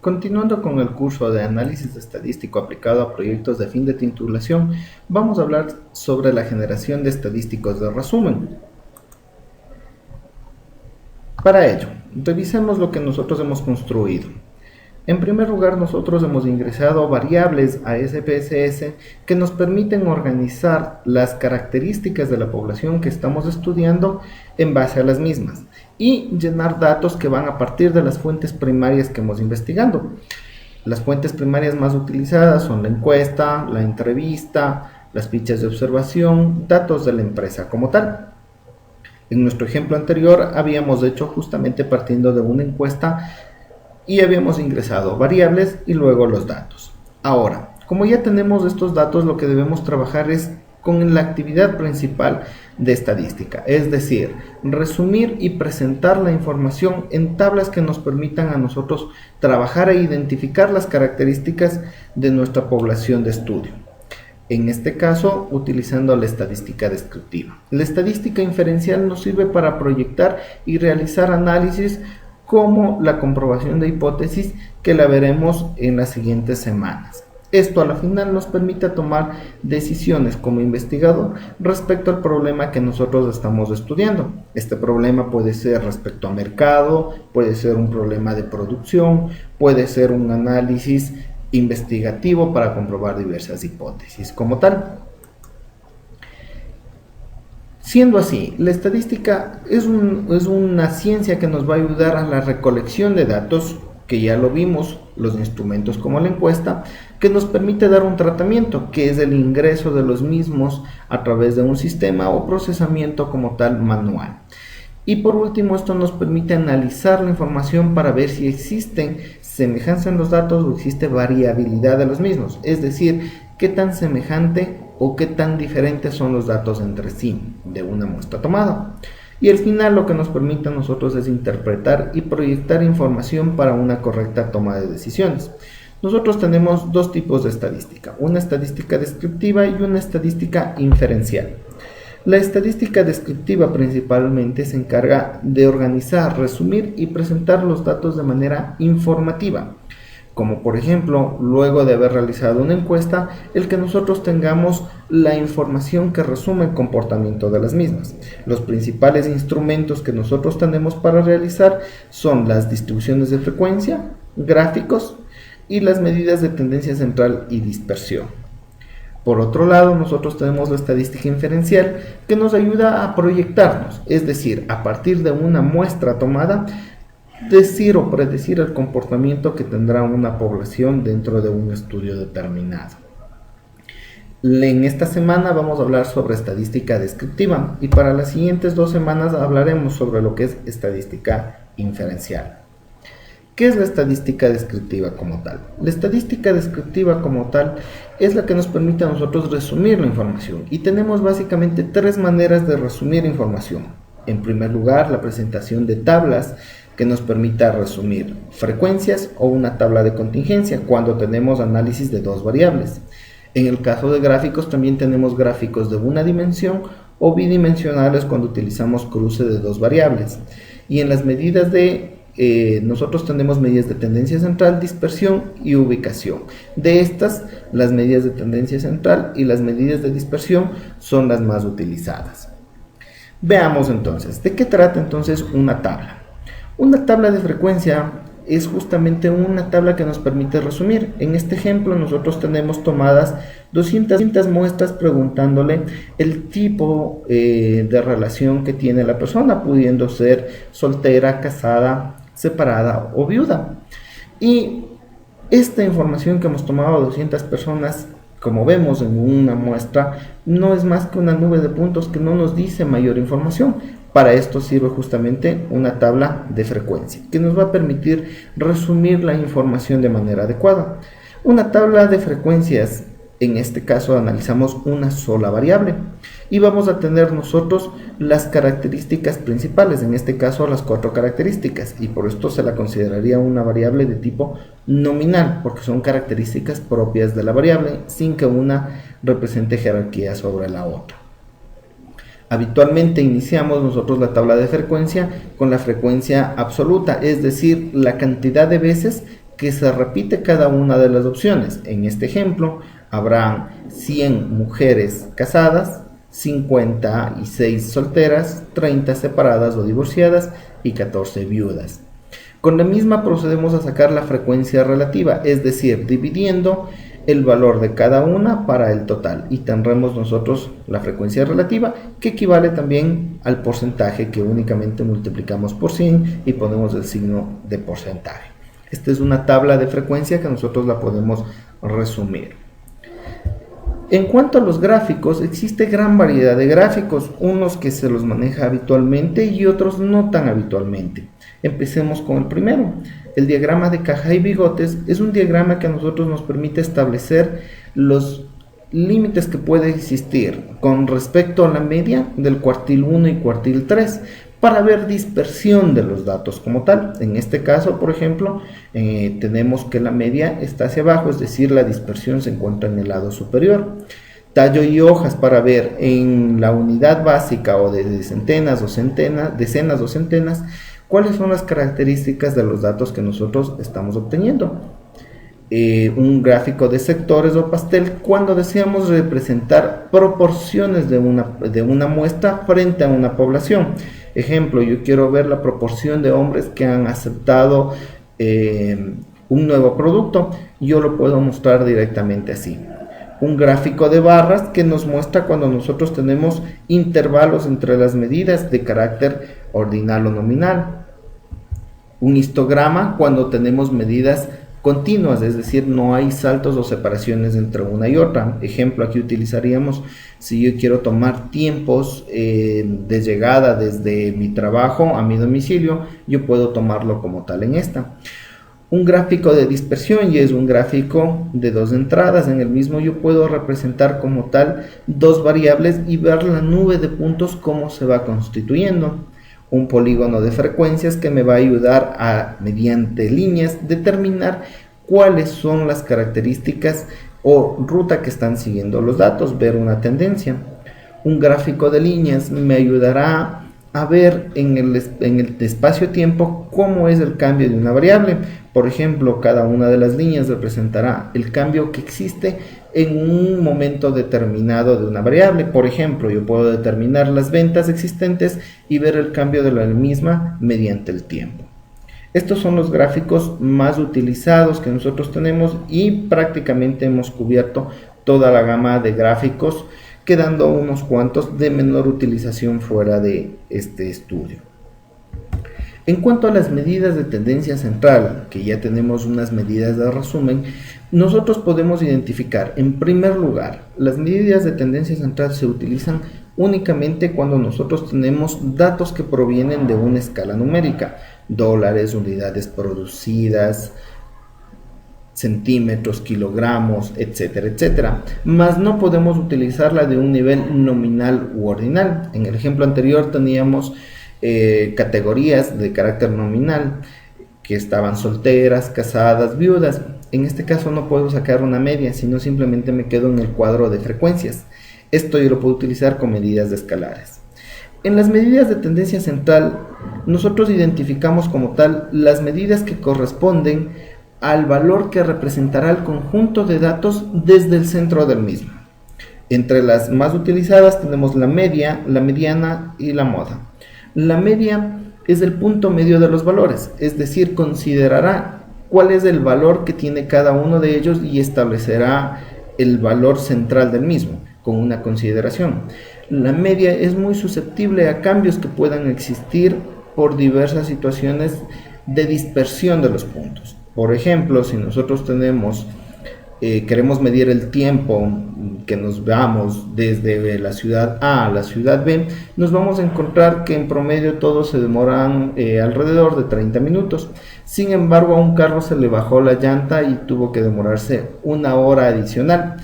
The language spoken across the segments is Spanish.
Continuando con el curso de análisis estadístico aplicado a proyectos de fin de titulación, vamos a hablar sobre la generación de estadísticos de resumen. Para ello, revisemos lo que nosotros hemos construido. En primer lugar, nosotros hemos ingresado variables a SPSS que nos permiten organizar las características de la población que estamos estudiando en base a las mismas y llenar datos que van a partir de las fuentes primarias que hemos investigado. Las fuentes primarias más utilizadas son la encuesta, la entrevista, las fichas de observación, datos de la empresa como tal. En nuestro ejemplo anterior habíamos hecho justamente partiendo de una encuesta y habíamos ingresado variables y luego los datos. Ahora, como ya tenemos estos datos, lo que debemos trabajar es con la actividad principal de estadística, es decir, resumir y presentar la información en tablas que nos permitan a nosotros trabajar e identificar las características de nuestra población de estudio. En este caso, utilizando la estadística descriptiva. La estadística inferencial nos sirve para proyectar y realizar análisis como la comprobación de hipótesis que la veremos en las siguientes semanas. Esto a la final nos permite tomar decisiones como investigador respecto al problema que nosotros estamos estudiando. Este problema puede ser respecto a mercado, puede ser un problema de producción, puede ser un análisis investigativo para comprobar diversas hipótesis como tal. Siendo así, la estadística es una ciencia que nos va a ayudar a la recolección de datos, que ya lo vimos, los instrumentos como la encuesta, que nos permite dar un tratamiento, que es el ingreso de los mismos a través de un sistema o procesamiento como tal manual. Y por último, esto nos permite analizar la información para ver si existen semejanza en los datos o existe variabilidad de los mismos, es decir, qué tan semejante o qué tan diferentes son los datos entre sí de una muestra tomada. Y al final lo que nos permite a nosotros es interpretar y proyectar información para una correcta toma de decisiones. Nosotros tenemos dos tipos de estadística, una estadística descriptiva y una estadística inferencial. La estadística descriptiva principalmente se encarga de organizar, resumir y presentar los datos de manera informativa, como por ejemplo, luego de haber realizado una encuesta, el que nosotros tengamos la información que resume el comportamiento de las mismas. Los principales instrumentos que nosotros tenemos para realizar son las distribuciones de frecuencia, gráficos y las medidas de tendencia central y dispersión. Por otro lado, nosotros tenemos la estadística inferencial que nos ayuda a proyectarnos, es decir, a partir de una muestra tomada, decir o predecir el comportamiento que tendrá una población dentro de un estudio determinado. En esta semana vamos a hablar sobre estadística descriptiva y para las siguientes 2 semanas hablaremos sobre lo que es estadística inferencial. ¿Qué es la estadística descriptiva como tal? La estadística descriptiva como tal es la que nos permite a nosotros resumir la información y tenemos básicamente 3 maneras de resumir información. En primer lugar, la presentación de tablas que nos permita resumir frecuencias o una tabla de contingencia cuando tenemos análisis de 2 variables. En el caso de gráficos también tenemos gráficos de una dimensión o bidimensionales cuando utilizamos cruce de 2 variables. Y en las medidas nosotros tenemos medidas de tendencia central, dispersión y ubicación. De estas, las medidas de tendencia central y las medidas de dispersión son las más utilizadas. Veamos entonces, ¿de qué trata entonces una tabla? Una tabla de frecuencia es justamente una tabla que nos permite resumir. En este ejemplo nosotros tenemos tomadas 200 muestras preguntándole el tipo de relación que tiene la persona, pudiendo ser soltera, casada, separada o viuda. Y esta información que hemos tomado a 200 personas, como vemos en una muestra, no es más que una nube de puntos que no nos dice mayor información. Para esto sirve justamente una tabla de frecuencia, que nos va a permitir resumir la información de manera adecuada. Una tabla de frecuencias, en este caso analizamos una sola variable y vamos a tener nosotros las características principales, en este caso las 4 características, y por esto se la consideraría una variable de tipo nominal, porque son características propias de la variable sin que una represente jerarquía sobre la otra. Habitualmente iniciamos nosotros la tabla de frecuencia con la frecuencia absoluta, es decir, la cantidad de veces que se repite cada una de las opciones. En este ejemplo, habrán 100 mujeres casadas, 56 solteras, 30 separadas o divorciadas y 14 viudas. Con la misma procedemos a sacar la frecuencia relativa, es decir, dividiendo el valor de cada una para el total, y tendremos nosotros la frecuencia relativa, que equivale también al porcentaje, que únicamente multiplicamos por 100 y ponemos el signo de porcentaje. Esta es una tabla de frecuencia que nosotros la podemos resumir. En cuanto a los gráficos, existe gran variedad de gráficos, unos que se los maneja habitualmente y otros no tan habitualmente. Empecemos con el primero. El diagrama de caja y bigotes es un diagrama que a nosotros nos permite establecer los límites que puede existir con respecto a la media del cuartil 1 y cuartil 3 para ver dispersión de los datos como tal. En este caso, por ejemplo, tenemos que la media está hacia abajo, es decir, la dispersión se encuentra en el lado superior. Tallo y hojas para ver en la unidad básica o de centenas o centenas, decenas o centenas, cuáles son las características de los datos que nosotros estamos obteniendo. Un gráfico de sectores o pastel cuando deseamos representar proporciones de una muestra frente a una población. Ejemplo, yo quiero ver la proporción de hombres que han aceptado un nuevo producto. Yo lo puedo mostrar directamente así. Un gráfico de barras que nos muestra cuando nosotros tenemos intervalos entre las medidas de carácter ordinal o nominal. Un histograma cuando tenemos medidas continuas, es decir, no hay saltos o separaciones entre una y otra. Ejemplo, aquí utilizaríamos, si yo quiero tomar tiempos de llegada desde mi trabajo a mi domicilio, yo puedo tomarlo como tal en esta. Un gráfico de dispersión y es un gráfico de dos entradas. En el mismo yo puedo representar como tal dos variables y ver la nube de puntos cómo se va constituyendo. Un polígono de frecuencias que me va a ayudar a, mediante líneas, determinar cuáles son las características o ruta que están siguiendo los datos, ver una tendencia. Un gráfico de líneas me ayudará a ver en el espacio-tiempo cómo es el cambio de una variable. Por ejemplo, cada una de las líneas representará el cambio que existe en un momento determinado de una variable. Por ejemplo, yo puedo determinar las ventas existentes y ver el cambio de la misma mediante el tiempo. Estos son los gráficos más utilizados que nosotros tenemos y prácticamente hemos cubierto toda la gama de gráficos, quedando unos cuantos de menor utilización fuera de este estudio. En cuanto a las medidas de tendencia central, que ya tenemos unas medidas de resumen, nosotros podemos identificar, en primer lugar, las medidas de tendencia central se utilizan únicamente cuando nosotros tenemos datos que provienen de una escala numérica, dólares, unidades producidas, centímetros, kilogramos, etcétera, etcétera, mas no podemos utilizarla de un nivel nominal u ordinal. En el ejemplo anterior teníamos categorías de carácter nominal que estaban solteras, casadas, viudas. En este caso no puedo sacar una media, sino simplemente me quedo en el cuadro de frecuencias. Esto yo lo puedo utilizar con medidas de escalares. En las medidas de tendencia central, nosotros identificamos como tal las medidas que corresponden al valor que representará el conjunto de datos desde el centro del mismo. Entre las más utilizadas tenemos la media, la mediana y la moda. La media es el punto medio de los valores, es decir, considerará cuál es el valor que tiene cada uno de ellos y establecerá el valor central del mismo, con una consideración. La media es muy susceptible a cambios que puedan existir por diversas situaciones de dispersión de los puntos. Por ejemplo, si nosotros queremos medir el tiempo que nos vamos desde la ciudad A a la ciudad B, nos vamos a encontrar que en promedio todos se demoran alrededor de 30 minutos. Sin embargo, a un carro se le bajó la llanta y tuvo que demorarse una hora adicional.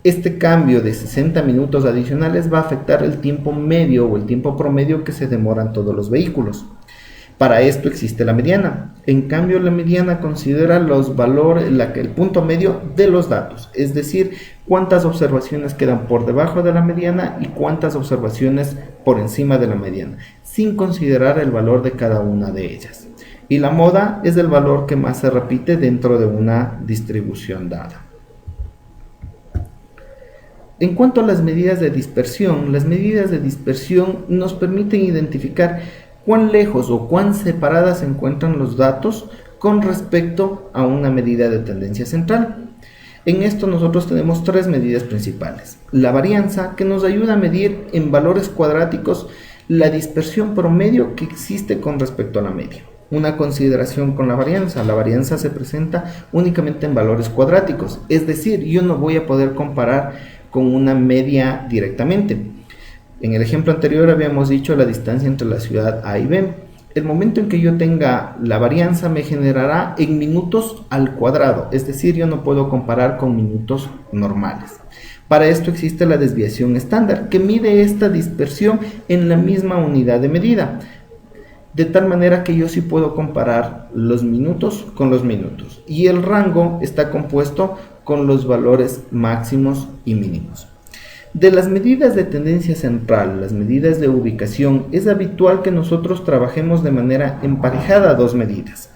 Este cambio de 60 minutos adicionales va a afectar el tiempo medio o el tiempo promedio que se demoran todos los vehículos. Para esto existe la mediana. En cambio, la mediana considera los valores, el punto medio de los datos, es decir, cuántas observaciones quedan por debajo de la mediana y cuántas observaciones por encima de la mediana, sin considerar el valor de cada una de ellas. y la moda es el valor que más se repite dentro de una distribución dada. En cuanto a las medidas de dispersión nos permiten identificar cuán lejos o cuán separadas se encuentran los datos con respecto a una medida de tendencia central. En esto nosotros tenemos tres medidas principales. La varianza, que nos ayuda a medir en valores cuadráticos la dispersión promedio que existe con respecto a la media. Una consideración con la varianza se presenta únicamente en valores cuadráticos, es decir, yo no voy a poder comparar con una media directamente. En el ejemplo anterior habíamos dicho la distancia entre la ciudad A y B. El momento en que yo tenga la varianza me generará en minutos al cuadrado, es decir, yo no puedo comparar con minutos normales. Para esto existe la desviación estándar, que mide esta dispersión en la misma unidad de medida, de tal manera que yo sí puedo comparar los minutos con los minutos, y el rango está compuesto con los valores máximos y mínimos. De las medidas de tendencia central, las medidas de ubicación, es habitual que nosotros trabajemos de manera emparejada dos medidas.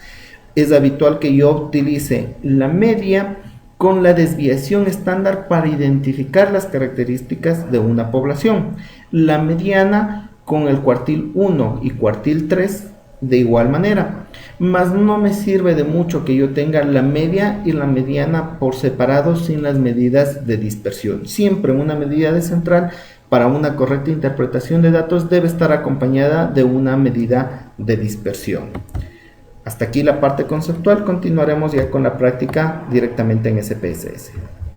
Es habitual que yo utilice la media con la desviación estándar para identificar las características de una población, la mediana con el cuartil 1 y cuartil 3 de igual manera, mas no me sirve de mucho que yo tenga la media y la mediana por separado sin las medidas de dispersión. Siempre una medida de central para una correcta interpretación de datos debe estar acompañada de una medida de dispersión. Hasta aquí la parte conceptual, continuaremos ya con la práctica directamente en SPSS.